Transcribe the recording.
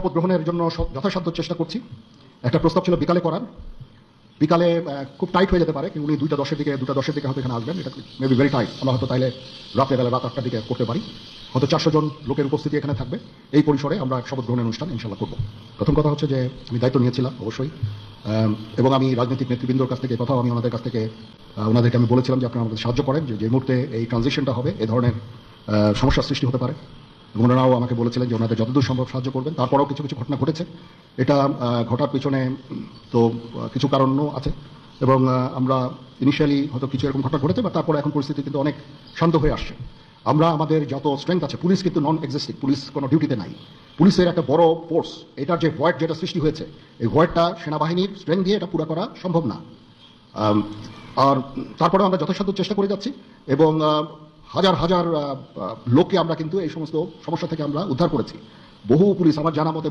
শপথ গ্রহণের জন্য যথাসাধ্য চেষ্টা করছি। একটা প্রস্তাব ছিল বিকালে করার, বিকালে খুব টাইট হয়ে যেতে পারে, কিন্তু উনি 2:10 দিকে হয়তো এখানে আসবেন। এটা মেবি ভেরি টাইট। আমরা হয়তো তাইলে রাত্রেবেলা রাত 8টার দিকে করতে পারি। হয়তো 400 জন লোকের উপস্থিতি এখানে থাকবে। এই পরিসরে আমরা শপথ গ্রহণের অনুষ্ঠান ইনশাল্লাহ করব। প্রথম কথা হচ্ছে যে আমি দায়িত্ব নিয়েছিলাম অবশ্যই, এবং আমি রাজনৈতিক নেতৃবৃন্দর কাছ থেকে কথাও আমি ওনাদের কাছ থেকে ওনাদেরকে আমি বলেছিলাম যে আপনারা আমাদের সাহায্য করেন, যে মুহূর্তে এই ট্রানজিশনটা হবে এ ধরনের সমস্যার সৃষ্টি হতে পারে। এবং ওনারাও আমাকে বলেছিলেন যে ওনাদের যতদূর সম্ভব সাহায্য করবেন। তারপরেও কিছু কিছু ঘটনা ঘটেছে। এটা ঘটার পিছনে তো কিছু কারণও আছে, এবং আমরা ইনিশিয়ালি হয়তো কিছু এরকম ঘটনা ঘটেছে, বা তারপরে এখন পরিস্থিতি কিন্তু অনেক শান্ত হয়ে আসছে। আমরা আমাদের যত স্ট্রেংথ আছে, পুলিশ কিন্তু নন এক্সিস্টিং, পুলিশ কোনো ডিউটিতে নাই। পুলিশের একটা বড় ফোর্স, এটার যে ভয়েড যেটা সৃষ্টি হয়েছে, এই ভয়েডটা সেনাবাহিনীর স্ট্রেংথ দিয়ে এটা পুরো করা সম্ভব না। আর তারপরে আমরা যথাসাধ্য চেষ্টা করে যাচ্ছি, এবং হাজার হাজার লোককে আমরা কিন্তু এই সমস্ত সমস্যা থেকে আমরা উদ্ধার করেছি। বহু পুলিশ আমার জানা মতে